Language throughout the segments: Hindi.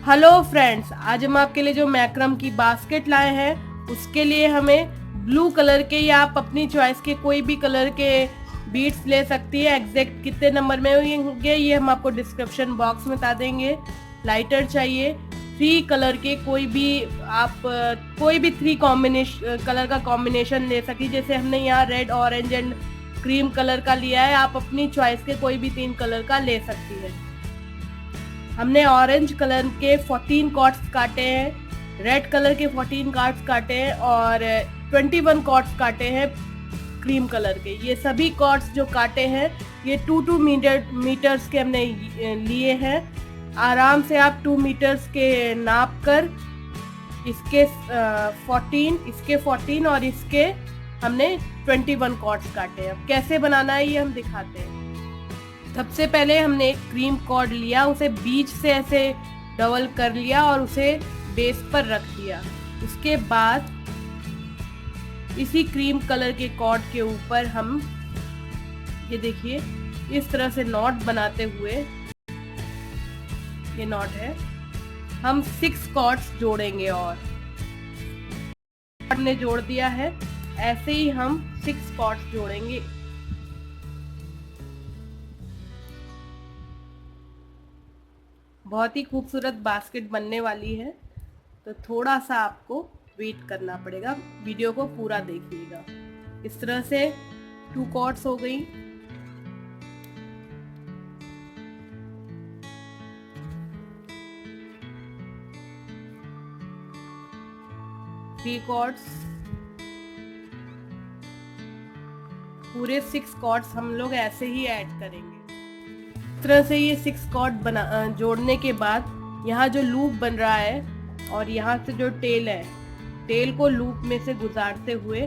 हेलो फ्रेंड्स, आज हम आपके लिए जो मैक्रम की बास्केट लाए हैं उसके लिए हमें ब्लू कलर के या आप अपनी चॉइस के कोई भी कलर के बीड्स ले सकती है। एग्जैक्ट कितने नंबर में होंगे ये हम आपको डिस्क्रिप्शन बॉक्स में बता देंगे। लाइटर चाहिए 3 कलर के, कोई भी 3 कॉम्बिनेशन कलर का कॉम्बिनेशन ले सकती, जैसे हमने यहाँ red, orange and cream colour का लिया है। आप अपनी चॉइस के कोई भी 3 कलर का ले सकती है। हमने ऑरेंज कलर के 14 कॉर्ड्स काटे हैं, रेड कलर के 14 कॉर्ड्स काटे हैं और 21 कॉर्ड्स काटे हैं क्रीम कलर के। ये सभी कॉर्ड्स जो काटे हैं ये 2-2 मीटर्स के हमने लिए हैं। आराम से आप 2 मीटर्स के नाप कर इसके 14 और इसके हमने 21 कॉर्ड्स काटे हैं। अब कैसे बनाना है ये हम दिखाते हैं। सबसे पहले हमने एक क्रीम कॉर्ड लिया, उसे बीच से ऐसे डबल कर लिया और उसे बेस पर रख दिया। उसके बाद इसी क्रीम कलर के कॉर्ड के ऊपर हम ये देखिए इस तरह से नॉट बनाते हुए, ये नॉट है, हम 6 कॉर्ड्स जोड़ेंगे और हमने जोड़ दिया है। ऐसे ही हम 6 कॉर्ड्स जोड़ेंगे। बहुत ही खूबसूरत बास्केट बनने वाली है, तो थोड़ा सा आपको वेट करना पड़ेगा। वीडियो को पूरा देखिएगा। इस तरह से 2 कॉर्ड्स हो गई। थ्री कॉर्ड्स, पूरे 6 कॉर्ड्स हम लोग ऐसे ही ऐड करेंगे। इस तरह से ये 6 कॉर्ड जोड़ने के बाद यहाँ जो लूप बन रहा है और यहाँ से जो टेल है, टेल को लूप में से गुजारते हुए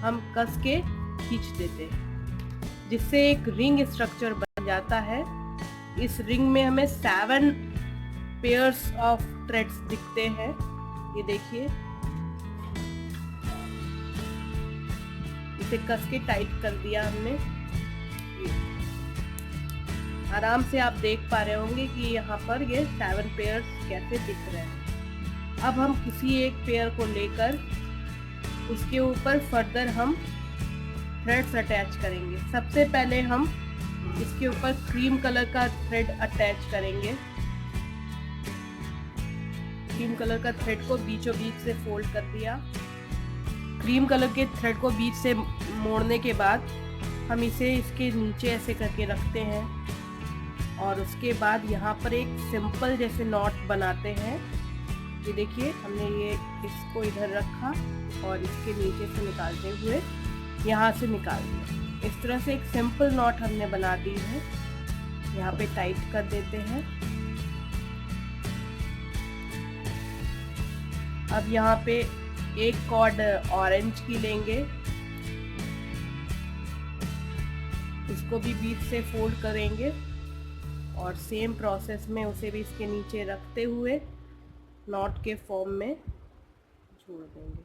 हम कस के खींच देते हैं, जिससे एक रिंग स्ट्रक्चर बन जाता है। इस रिंग में हमें 7 पेयर्स ऑफ थ्रेड्स दिखते हैं। ये देखिए, इसे कस के टाइट कर दिया हमने। आराम से आप देख पा रहे होंगे कि यहाँ पर ये 7 पेयर्स कैसे दिख रहे हैं। अब हम किसी एक पेयर को लेकर उसके ऊपर फर्दर हम थ्रेड्स अटैच करेंगे। सबसे पहले हम इसके ऊपर क्रीम कलर का थ्रेड अटैच करेंगे। क्रीम कलर का थ्रेड को बीचों बीच से फोल्ड कर दिया। क्रीम कलर के थ्रेड को बीच से मोड़ने के बाद हम इसे इसके नीचे ऐसे करके रखते हैं और उसके बाद यहाँ पर एक सिंपल जैसे नॉट बनाते हैं। ये देखिए, हमने ये इसको इधर रखा और इसके नीचे से निकालते हुए यहाँ से निकाल दिया। इस तरह से एक सिंपल नॉट हमने बना दी है। यहाँ पे टाइट कर देते हैं। अब यहाँ पे एक कॉर्ड ऑरेंज की लेंगे, इसको भी बीच से फोल्ड करेंगे और सेम प्रोसेस में उसे भी इसके नीचे रखते हुए नॉट के फॉर्म में जोड़ देंगे।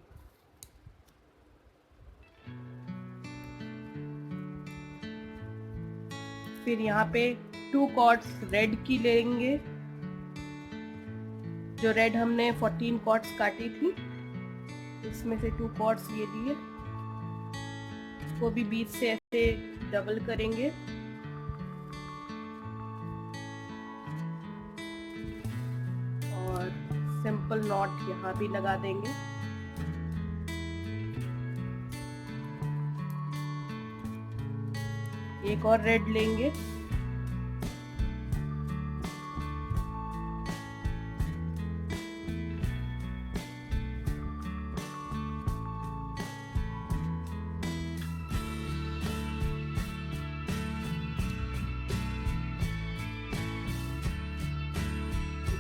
फिर यहाँ पे 2 कॉर्ड्स रेड की लेंगे। जो रेड हमने 14 कॉर्ड्स काटी थी, इसमें से 2 कॉर्ड्स ये लिए, इसको भी बीच से ऐसे डबल करेंगे और सिंपल नॉट यहाँ भी लगा देंगे। एक और रेड लेंगे,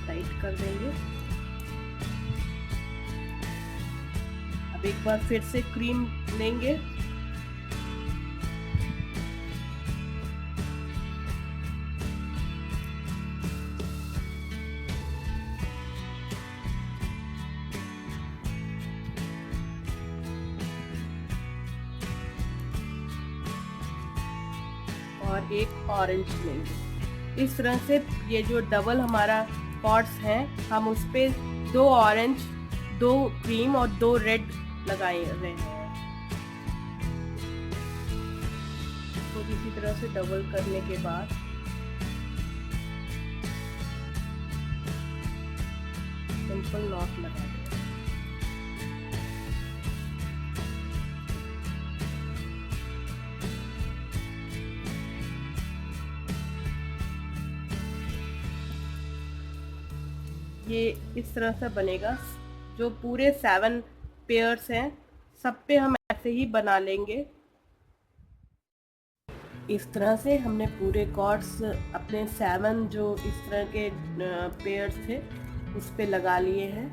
टाइट कर देंगे। अब एक बार फिर से क्रीम लेंगे, और एक ऑरेंज लेंगे। इस तरह से ये जो डबल हमारा कॉर्ड्स हैं, हम उस पे 2 ऑरेंज, 2 क्रीम और 2 रेड लगाए रहे हैं। तो इसी तरह से डबल करने के बाद सिंपल नॉट लगा दें। ये इस तरह से बनेगा। जो पूरे 7 पेयर्स हैं सब पे हम ऐसे ही बना लेंगे। इस तरह से हमने पूरे कॉर्ड्स अपने 7 जो इस तरह के पेयर्स थे उस पे लगा लिए हैं।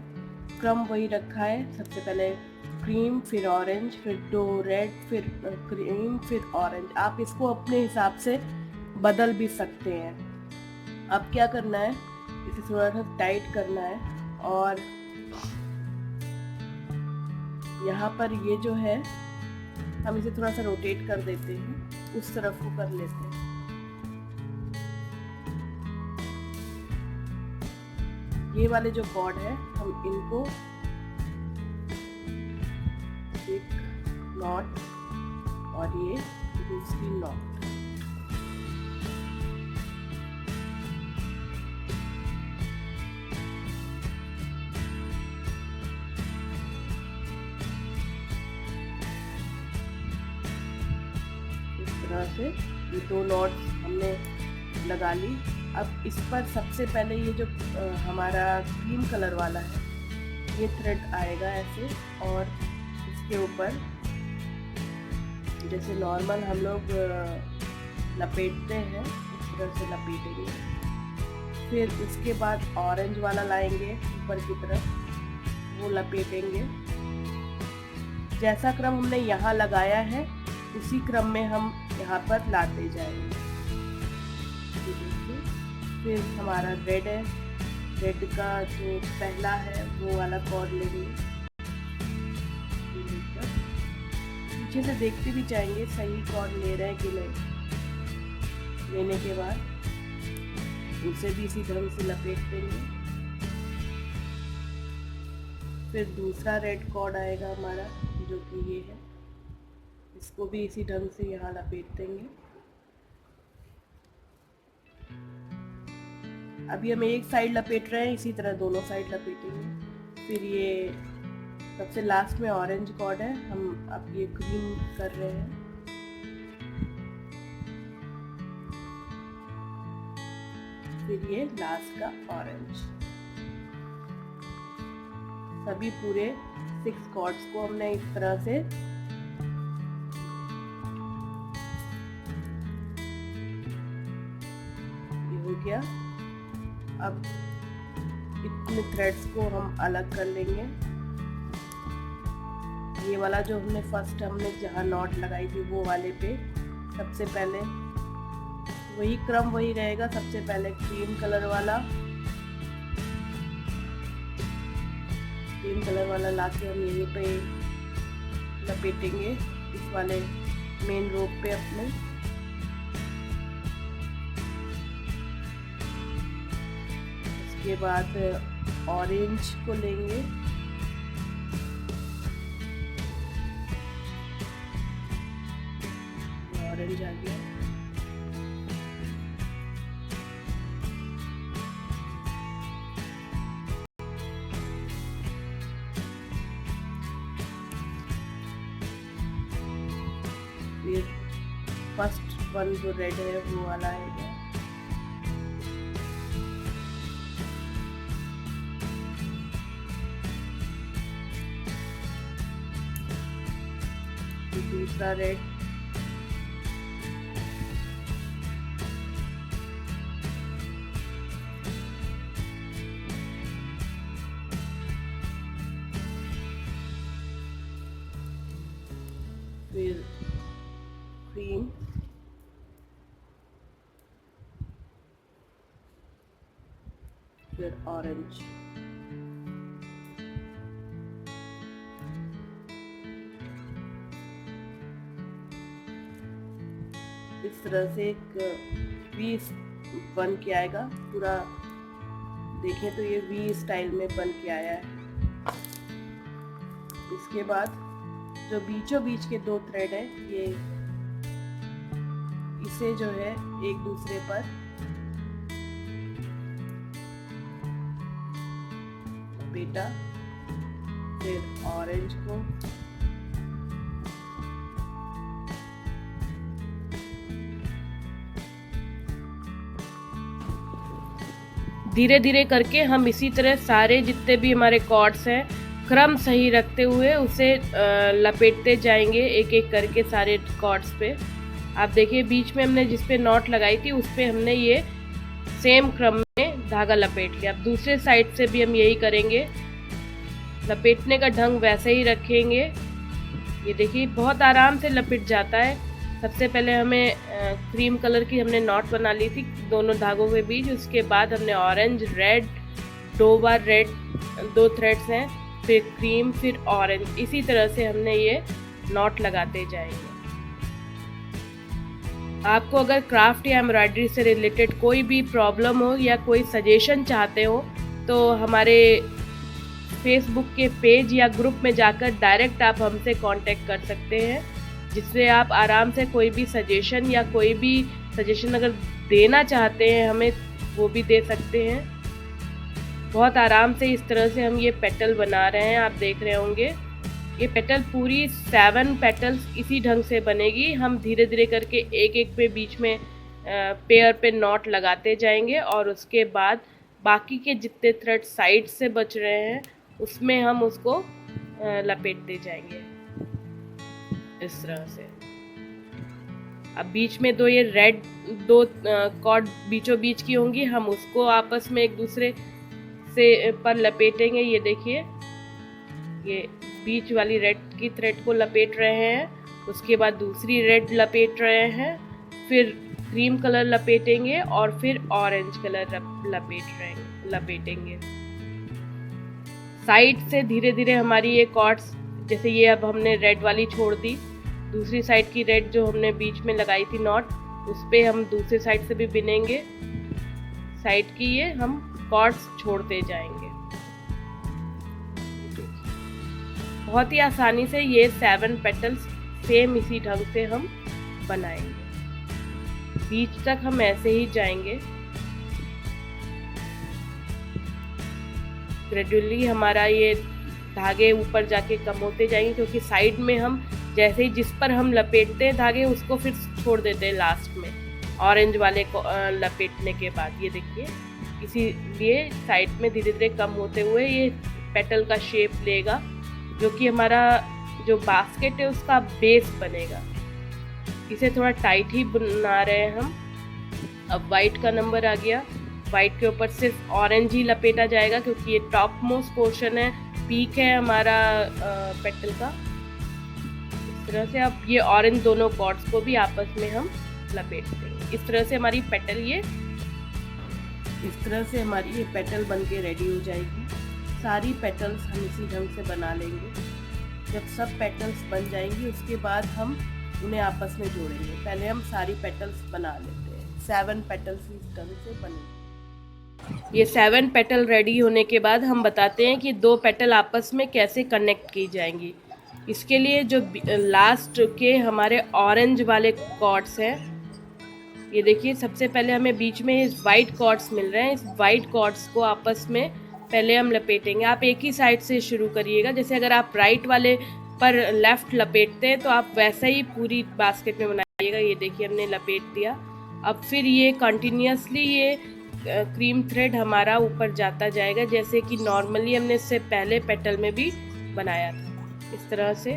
क्रम वही रखा है, सबसे पहले क्रीम, फिर ऑरेंज, फिर 2 रेड, फिर क्रीम, फिर ऑरेंज। आप इसको अपने हिसाब से बदल भी सकते हैं। अब क्या करना है, इसे थोड़ा सा टाइट करना है और यहाँ पर ये जो है हम इसे थोड़ा सा रोटेट कर देते हैं, उस तरफ को कर लेते हैं। ये वाले जो कॉर्ड है हम इनको एक नॉट और ये दूसरी नॉट, इस तरह से ये 2 नॉट्स हमने लगा ली। अब इस पर सबसे पहले ये जो हमारा क्रीम कलर वाला है ये थ्रेड आएगा ऐसे, और इसके ऊपर जैसे नॉर्मल हम लोग लपेटते हैं इस तरह से लपेटेंगे। फिर इसके बाद ऑरेंज वाला लाएंगे ऊपर की तरफ, वो लपेटेंगे। जैसा क्रम हमने यहाँ लगाया है उसी क्रम में हम यहाँ पर लाते जाएंगे। फिर हमारा रेड है, रेड का जो पहला है वो वाला कॉर्ड लेंगे। पीछे से देखते भी जाएंगे सही कॉर्ड ले रहे हैं कि नहीं। लेने के बाद उसे भी इसी ढंग से लपेट देंगे। फिर दूसरा रेड कॉर्ड आएगा हमारा जो कि ये है, इसको भी इसी ढंग से यहाँ लपेट देंगे। अभी हम एक साइड लपेट रहे हैं, इसी तरह दोनों साइड लपेटेंगे। फिर ये सबसे लास्ट में ऑरेंज कॉर्ड है, हम अब ये क्रीम कर रहे हैं। फिर ये लास्ट का ऑरेंज। सभी पूरे 6 कॉर्ड्स को हमने इस तरह से ये हो गया। अब इतने थ्रेड्स को हम अलग कर लेंगे। ये वाला जो हमने जहाँ नॉट लगाई थी वो वाले पे सबसे पहले वही क्रम वही रहेगा। सबसे पहले क्रीम कलर वाला लाके हम यहीं पे लपेटेंगे इस वाले मेन रोप पे अपने। के बाद ऑरेंज को लेंगे, ऑरेंज आ गया। फिर फर्स्ट वन जो रेड है वो वाला आएगा। दूसरा रेड, फिर क्रीम, फिर ऑरेंज। इस तरह से एक पीस बन के आएगा। पूरा देखें तो ये वी स्टाइल में बन के आया है। इसके बाद जो बीचों बीच के 2 थ्रेड है, ये इसे जो है एक दूसरे पर लपेटा, फिर ऑरेंज को धीरे धीरे करके हम इसी तरह सारे जितने भी हमारे कॉर्ड्स हैं क्रम सही रखते हुए उसे लपेटते जाएंगे एक एक करके सारे कॉर्ड्स पे। आप देखिए बीच में हमने जिस पे नॉट लगाई थी उस पे हमने ये सेम क्रम में धागा लपेट लिया। अब दूसरे साइड से भी हम यही करेंगे, लपेटने का ढंग वैसे ही रखेंगे। ये देखिए बहुत आराम से लपेट जाता है। सबसे पहले हमें क्रीम कलर की हमने नॉट बना ली थी दोनों धागों के बीच, उसके बाद हमने ऑरेंज रेड 2 बार रेड 2 थ्रेड्स हैं, फिर क्रीम फिर ऑरेंज, इसी तरह से हमने ये नॉट लगाते जाएंगे। आपको अगर क्राफ्ट या एम्ब्रॉयडरी से रिलेटेड कोई भी प्रॉब्लम हो या कोई सजेशन चाहते हो तो हमारे फेसबुक के पेज या ग्रुप में जाकर डायरेक्ट आप हमसे कांटेक्ट कर सकते हैं, जिससे आप आराम से कोई भी सजेशन या कोई भी सजेशन अगर देना चाहते हैं हमें वो भी दे सकते हैं। बहुत आराम से इस तरह से हम ये पेटल बना रहे हैं। आप देख रहे होंगे ये पेटल पूरी 7 पेटल्स इसी ढंग से बनेगी। हम धीरे धीरे करके एक एक पे बीच में पेयर पे नॉट लगाते जाएंगे और उसके बाद बाकी के जितने थ्रेड साइड से बच रहे हैं उसमें हम उसको लपेटते जाएंगे इस तरह से। अब बीच में ये रेड 2 कॉर्ड बीचों बीच की होंगी, हम उसको आपस में एक दूसरे से पर लपेटेंगे। ये देखिए ये बीच वाली रेड की थ्रेड को लपेट रहे हैं, उसके बाद दूसरी रेड लपेट रहे हैं, फिर क्रीम कलर लपेटेंगे और फिर ऑरेंज कलर लपेटेंगे। साइड से धीरे धीरे हमारी ये कॉर्ड्स, जैसे ये अब हमने रेड वाली छोड़ दी, दूसरी साइड की रेड जो हमने बीच में लगाई थी नॉट उस पे हम दूसरी साइड से भी बिनेंगे। साइड की ये हम कॉर्ड्स छोड़ते जाएंगे। बहुत ही आसानी से ये 7 पेटल्स सेम इसी ढंग से हम बनाएंगे। बीच तक हम ऐसे ही जाएंगे। ग्रेजुअली हमारा ये धागे ऊपर जाके कम होते जाएंगे, क्योंकि साइड में हम जैसे ही जिस पर हम लपेटते हैं धागे उसको फिर छोड़ देते हैं लास्ट में ऑरेंज वाले को लपेटने के बाद। ये देखिए इसीलिए साइड में धीरे धीरे कम होते हुए ये पेटल का शेप लेगा, जो कि हमारा जो बास्केट है उसका बेस बनेगा। इसे थोड़ा टाइट ही बना रहे हैं हम। अब वाइट का नंबर आ गया, वाइट के ऊपर सिर्फ ऑरेंज ही लपेटा जाएगा क्योंकि ये टॉप मोस्ट पोर्शन है, पीक है हमारा पेटल का। इस तरह से अब ये ऑरेंज दोनों कॉर्ड्स को भी आपस में हम लपेट देंगे। इस तरह से हमारी पेटल ये पेटल बन के रेडी हो जाएगी। सारी पेटल्स हम इसी ढंग से बना लेंगे। जब सब पेटल्स बन जाएंगी उसके बाद हम उन्हें आपस में जोड़ेंगे। पहले हम सारी पेटल्स बना लेते हैं। 7 पेटल्स इस ढंग से बनेंगे। ये 7 पेटल रेडी होने के बाद हम बताते हैं कि 2 पेटल आपस में कैसे कनेक्ट की जाएंगी। इसके लिए जो लास्ट के हमारे ऑरेंज वाले कॉर्ड्स हैं, ये देखिए सबसे पहले हमें बीच में इस वाइट कॉर्ड्स मिल रहे हैं। इस वाइट कॉर्ड्स को आपस में पहले हम लपेटेंगे। आप एक ही साइड से शुरू करिएगा। जैसे अगर आप राइट वाले पर लेफ़्ट लपेटते हैं तो आप वैसा ही पूरी बास्केट में बनाइएगा। ये देखिए हमने लपेट दिया। अब फिर ये कंटिन्यूसली ये क्रीम थ्रेड हमारा ऊपर जाता जाएगा, जैसे कि नॉर्मली हमने इससे पहले पेटल में भी बनाया था। इस तरह से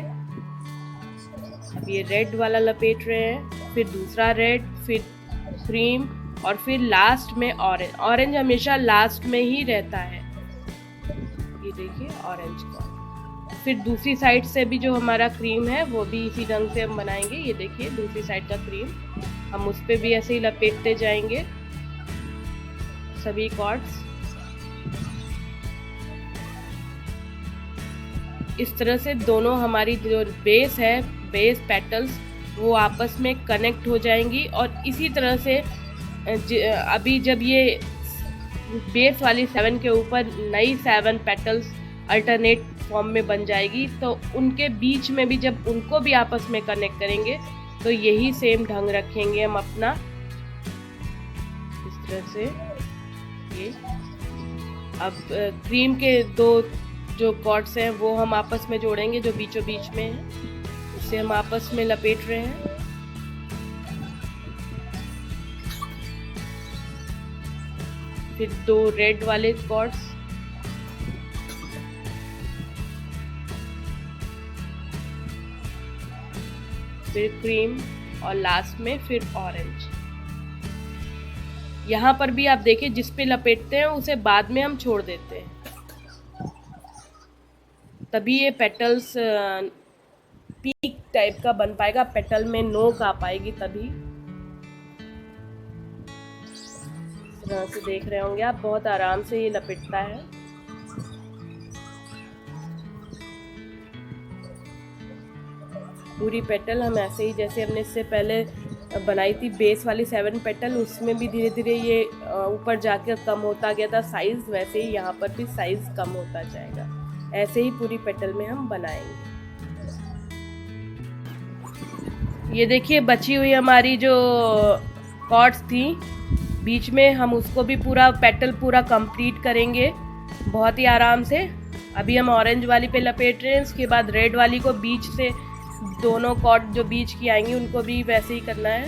अब ये रेड वाला लपेट रहे हैं, फिर दूसरा रेड, फिर क्रीम और फिर लास्ट में ऑरेंज। ऑरेंज हमेशा लास्ट में ही रहता है। ये देखिए ऑरेंज का। फिर दूसरी साइड से भी जो हमारा क्रीम है वो भी इसी ढंग से हम बनाएंगे। ये देखिए दूसरी साइड का क्रीम हम उस पर भी ऐसे ही लपेटते जाएंगे सभी कॉर्ड्स। इस तरह से दोनों हमारी जो बेस है, बेस पेटल्स, वो आपस में कनेक्ट हो जाएंगी। और इसी तरह से अभी जब ये बेस वाली 7 के ऊपर नई 7 पेटल्स अल्टरनेट फॉर्म में बन जाएगी, तो उनके बीच में भी जब उनको भी आपस में कनेक्ट करेंगे तो यही सेम ढंग रखेंगे हम अपना, इस तरह से। ये अब क्रीम के 2 जो कॉर्ड्स हैं वो हम आपस में जोड़ेंगे, जो बीचों बीच में है, उसे हम आपस में लपेट रहे हैं। फिर 2 रेड वाले कॉर्ड्स, फिर क्रीम और लास्ट में फिर ऑरेंज। यहाँ पर भी आप देखिए जिस पे लपेटते हैं उसे बाद में हम छोड़ देते हैं, तभी ये पेटल्स पीक टाइप का बन पाएगा, पेटल में नोक आ पाएगी तभी। इस तरह से देख रहे होंगे आप, बहुत आराम से ये लपेटता है। पूरी पेटल हम ऐसे ही, जैसे हमने इससे पहले बनाई थी बेस वाली 7 पेटल, उसमें भी धीरे धीरे ये ऊपर जाकर कम होता गया था साइज, वैसे ही यहाँ पर भी साइज कम होता जाएगा। ऐसे ही पूरी पेटल में हम बनाएंगे। ये देखिए बची हुई हमारी जो कॉर्ड्स थी बीच में, हम उसको भी पूरा पेटल पूरा कंप्लीट करेंगे बहुत ही आराम से। अभी हम ऑरेंज वाली पे लपेट रहे हैं, उसके बाद रेड वाली को बीच से, दोनों कॉर्ड जो बीच की आएंगी उनको भी वैसे ही करना है।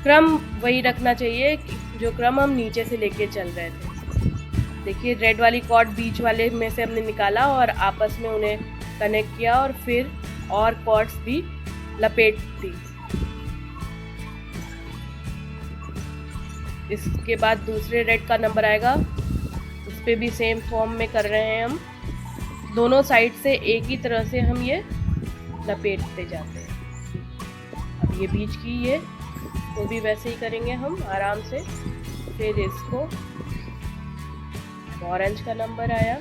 क्रम वही रखना चाहिए जो क्रम हम नीचे से लेके चल रहे थे। देखिए रेड वाली कॉर्ड बीच वाले में से हमने निकाला और आपस में उन्हें कनेक्ट किया, और फिर और कॉर्ड्स भी लपेट दी। इसके बाद दूसरे रेड का नंबर आएगा, उस पर भी सेम फॉर्म में कर रहे हैं हम। दोनों साइड से एक ही तरह से हम ये लपेटते जाते हैं। अब ये बीच की ये वो भी वैसे ही करेंगे हम आराम से। फिर इसको ऑरेंज का नंबर आया।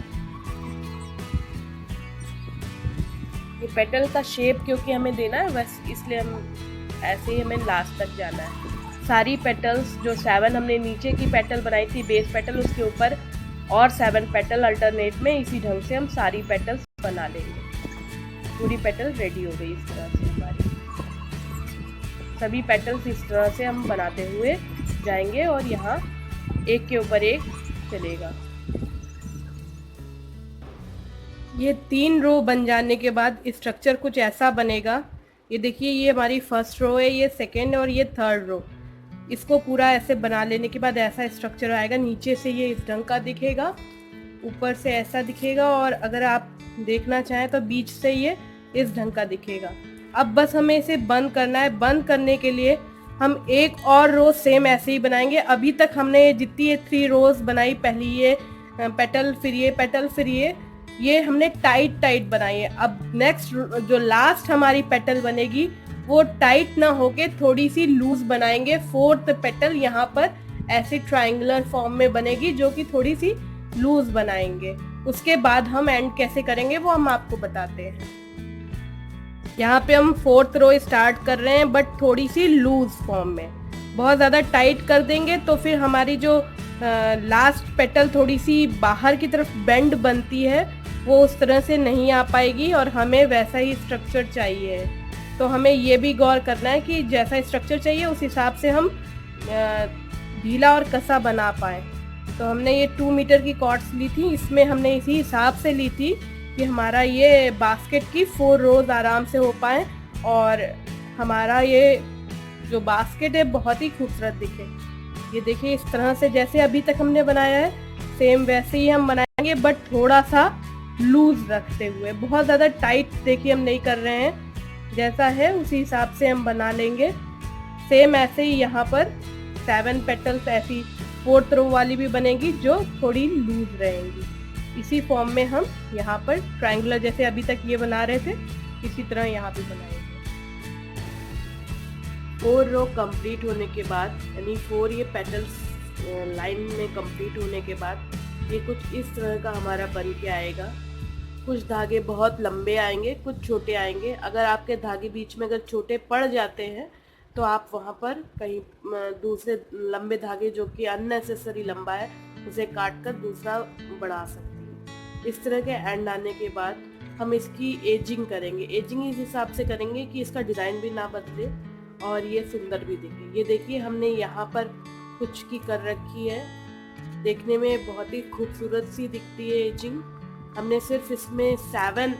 ये पेटल का शेप क्योंकि हमें देना है बस, इसलिए हम ऐसे ही, हमें लास्ट तक जाना है। सारी पेटल्स जो 7 हमने नीचे की पेटल बनाई थी बेस पेटल, उसके ऊपर और 7 पेटल अल्टरनेट में, इसी ढंग से हम सारी पेटल्स बना लेंगे। पूरी पेटल रेडी हो गई इस तरह से हमारी। सभी पेटल्स इस तरह से हम बनाते हुए जाएंगे और यहाँ एक के ऊपर एक चलेगा। ये 3 रो बन जाने के बाद स्ट्रक्चर कुछ ऐसा बनेगा। ये देखिए ये हमारी फर्स्ट रो है, ये सेकेंड और ये थर्ड रो। इसको पूरा ऐसे बना लेने के बाद ऐसा स्ट्रक्चर आएगा। नीचे से ये इस ढंग का दिखेगा, ऊपर से ऐसा दिखेगा, और अगर आप देखना चाहें तो बीच से ये इस ढंग का दिखेगा। अब बस हमें इसे बंद करना है। बंद करने के लिए हम एक और रो सेम ऐसे ही बनाएंगे। अभी तक हमने जितनी ये 3 रोज बनाई, पहली ये पेटल, फिर ये पेटल, फिर ये हमने टाइट बनाई है। अब नेक्स्ट जो लास्ट हमारी पेटल बनेगी वो टाइट ना होके थोड़ी सी लूज बनाएंगे। 4th पेटल यहाँ पर ऐसे ट्रायंगुलर फॉर्म में बनेगी, जो कि थोड़ी सी लूज बनाएंगे। उसके बाद हम एंड कैसे करेंगे वो हम आपको बताते हैं। यहाँ पे हम 4th रो स्टार्ट कर रहे हैं, बट थोड़ी सी लूज फॉर्म में। बहुत ज़्यादा टाइट कर देंगे तो फिर हमारी जो लास्ट पेटल थोड़ी सी बाहर की तरफ बेंड बनती है, वो उस तरह से नहीं आ पाएगी, और हमें वैसा ही स्ट्रक्चर चाहिए। तो हमें ये भी गौर करना है कि जैसा स्ट्रक्चर चाहिए उस हिसाब से हम ढीला और कसा बना पाए। तो हमने ये 2 मीटर की कॉर्ड्स ली थी, इसमें हमने इसी हिसाब से ली थी कि हमारा ये बास्केट की 4 रोज आराम से हो पाए, और हमारा ये जो बास्केट है बहुत ही खूबसूरत दिखे। ये देखिए इस तरह से जैसे अभी तक हमने बनाया है सेम वैसे ही हम बनाएंगे, बट थोड़ा सा लूज रखते हुए। बहुत ज़्यादा टाइट देखिए हम नहीं कर रहे हैं, जैसा है उसी हिसाब से हम बना लेंगे। सेम ऐसे ही यहाँ पर 7 पेटल्स ऐसी 4th रो वाली भी बनेगी जो थोड़ी लूज रहेंगी। इसी फॉर्म में हम यहाँ पर ट्रायंगुलर जैसे अभी तक ये बना रहे थे, इसी तरह यहाँ भी बनाएंगे। 4 रो कंप्लीट होने के बाद, यानी 4 ये पेटल्स लाइन में कंप्लीट होने के बाद ये कुछ इस तरह का हमारा बन के आएगा। कुछ धागे बहुत लंबे आएंगे, कुछ छोटे आएंगे। अगर आपके धागे बीच में अगर छोटे पड़ जाते हैं तो आप वहाँ पर कहीं दूसरे लंबे धागे जो कि अननेसेसरी लंबा है उसे काट कर दूसरा बढ़ा सकती हैं। इस तरह के एंड आने के बाद हम इसकी एजिंग करेंगे। एजिंग इस हिसाब से करेंगे कि इसका डिज़ाइन भी ना बदले और ये सुंदर भी दिखे। ये देखिए हमने यहाँ पर कुछ की कर रखी है, देखने में बहुत ही खूबसूरत सी दिखती है एजिंग। हमने सिर्फ इसमें 7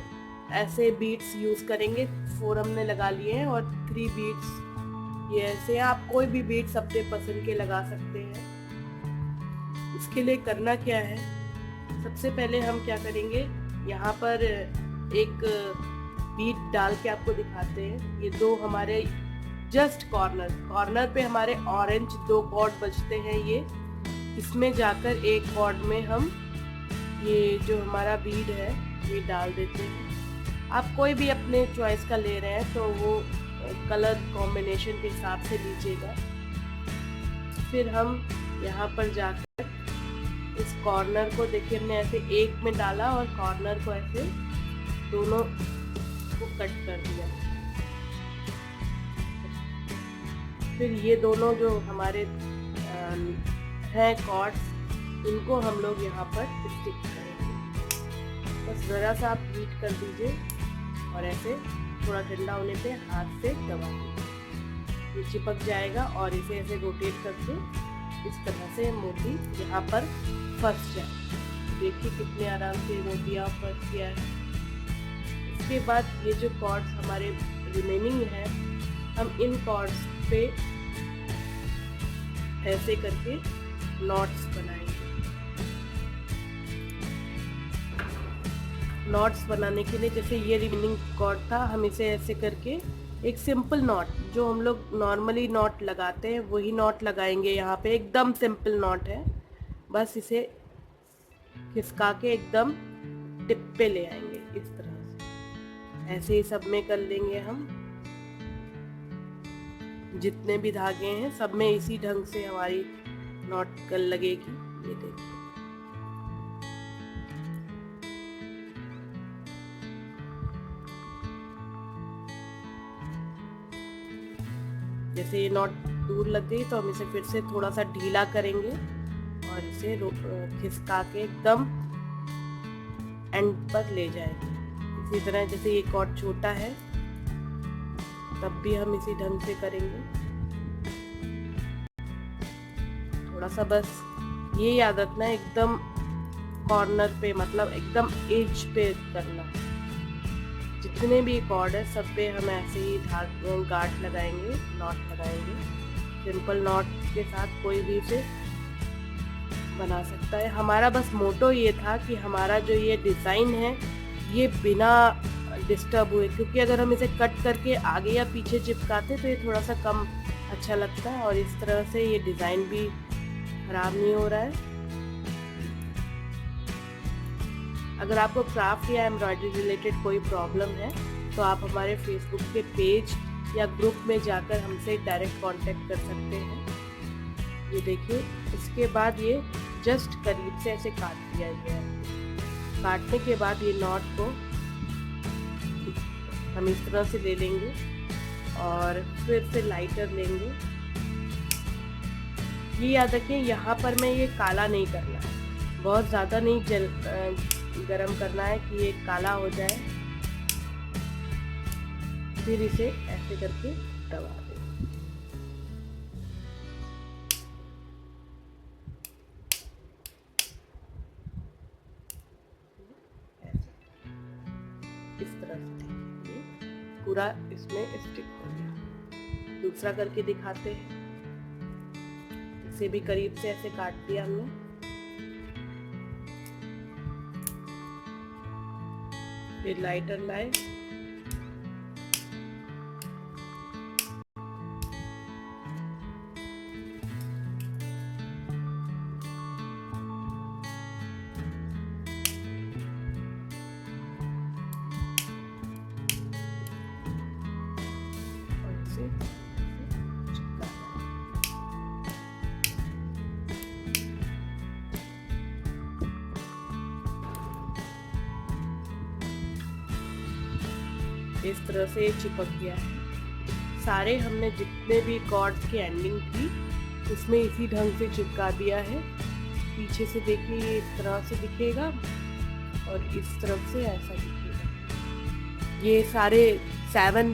ऐसे बीड्स यूज़ करेंगे, 4 हमने लगा लिए हैं और 3 बीड्स ये ऐसे। आप कोई भी बीड्स अपने पसंद के लगा सकते हैं। इसके लिए करना क्या है, सबसे पहले हम क्या करेंगे, यहाँ पर एक बीड डाल के आपको दिखाते हैं। ये 2 हमारे जस्ट कॉर्नर पे हमारे ऑरेंज 2 कॉर्ड बजते हैं। ये इसमें जाकर एक कॉर्ड में हम ये जो हमारा बीड है ये डाल देते हैं। आप कोई भी अपने चॉइस का ले रहे हैं तो वो कलर कॉम्बिनेशन के हिसाब से लीजिएगा। फिर हम यहाँ पर जाकर इस कॉर्नर को देखिए हमने ऐसे एक में डाला और कॉर्नर को ऐसे दोनों को कट कर दिया। फिर ये दोनों जो हमारे हैं कॉर्ड्स, इनको हम लोग यहाँ पर स्टिक करेंगे। बस ज़रा सा आप हीट कर दीजिए और ऐसे थोड़ा ठंडा होने पे हाथ से दबा दीजिए, ये चिपक जाएगा और इसे ऐसे रोटेट करके इस तरह से मोती यहाँ पर फंस जाए। देखिए कितने आराम से मोतियाँ फंस गया है। इसके बाद ये जो कॉर्ड्स हमारे रिमेनिंग है, हम इन कॉर्ड्स पे ऐसे करके नॉट्स बनाएंगे। नॉट्स बनाने के लिए जैसे ये रिमेनिंग कॉर्ड था, हम इसे ऐसे करके एक सिंपल नॉट जो हम लोग नॉर्मली नॉट लगाते हैं वही नॉट लगाएंगे। यहाँ पे एकदम सिंपल नॉट है, बस इसे खिसका के एकदम टिप पे ले आएंगे इस तरह से। ऐसे ही सब में कर लेंगे हम। जितने भी धागे हैं सब में इसी ढंग से हमारी नॉट कल लगेगी। ये देखिए जैसे ये नॉट दूर लग गई तो हम इसे फिर से थोड़ा सा ढीला करेंगे और इसे खिसका के एकदम एंड पर ले जाएंगे। इसी तरह जैसे ये कॉर्ड छोटा है तब भी हम इसी ढंग से करेंगे। थोड़ा सा बस ये याद रखना है एकदम कॉर्नर पे, मतलब एकदम एज पे करना। जितने भी कॉर्ड है सब पे हम ऐसे ही गांठ लगाएंगे, नॉट लगाएंगे। सिंपल नॉट के साथ कोई भी इसे बना सकता है। हमारा बस मोटो ये था कि हमारा जो ये डिज़ाइन है ये बिना डिस्टर्ब हुए, क्योंकि अगर हम इसे कट करके आगे या पीछे चिपकाते तो ये थोड़ा सा कम अच्छा लगता है और इस तरह से ये डिज़ाइन भी खराब नहीं हो रहा है। अगर आपको क्राफ्ट या एम्ब्रॉयडरी रिलेटेड कोई प्रॉब्लम है तो आप हमारे फेसबुक के पेज या ग्रुप में जाकर हमसे डायरेक्ट कांटेक्ट कर सकते हैं। ये देखिए इसके बाद ये जस्ट करीब से ऐसे काट दिया गया है। काटने के बाद ये नॉट को हम इस तरह से ले लेंगे और फिर से लाइटर लेंगे। ये याद रखिए यहाँ पर मैं ये काला नहीं करना है, बहुत ज़्यादा नहीं गरम करना है कि ये काला हो जाए। फिर इसे ऐसे करके दबा दें। इस तरह से पूरा इसमें स्टिक हो गया। दूसरा करके दिखाते हैं। इसे भी करीब से ऐसे काट दिया हमने। फिर लाइटर लाए, इस तरह से ये चिपक गया है। सारे हमने जितने भी कॉर्ड्स की एंडिंग थी उसमें इसी ढंग से चिपका दिया है। पीछे से देखिए ये इस तरह से दिखेगा और इस तरफ से ऐसा दिखेगा। ये सारे 7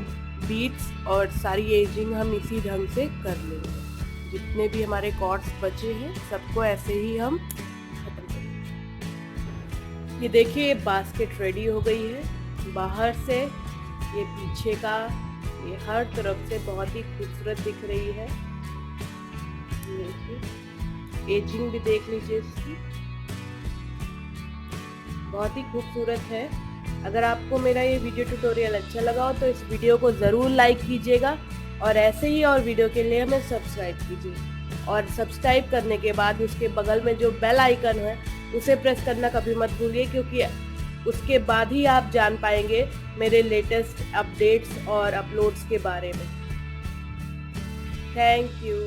बीट्स और सारी एजिंग हम इसी ढंग से कर लेंगे। जितने भी हमारे कॉर्ड्स बचे हैं सबको ऐसे ही हम खत्म करेंगे। ये देखिए ये बास्केट रेडी हो गई है। बाहर से ये पीछे का ये हर तरफ से बहुत ही खूबसूरत दिख रही है। देखिए एजिंग भी देख लीजिए इसकी, बहुत ही खूबसूरत है। अगर आपको मेरा ये वीडियो ट्यूटोरियल अच्छा लगा हो तो इस वीडियो को ज़रूर लाइक कीजिएगा और ऐसे ही और वीडियो के लिए हमें सब्सक्राइब कीजिए। और सब्सक्राइब करने के बाद उसके बगल में जो बेल आइकन है उसे प्रेस करना कभी मत भूलिए, क्योंकि उसके बाद ही आप जान पाएंगे मेरे लेटेस्ट अपडेट्स और अपलोड्स के बारे में। Thank you.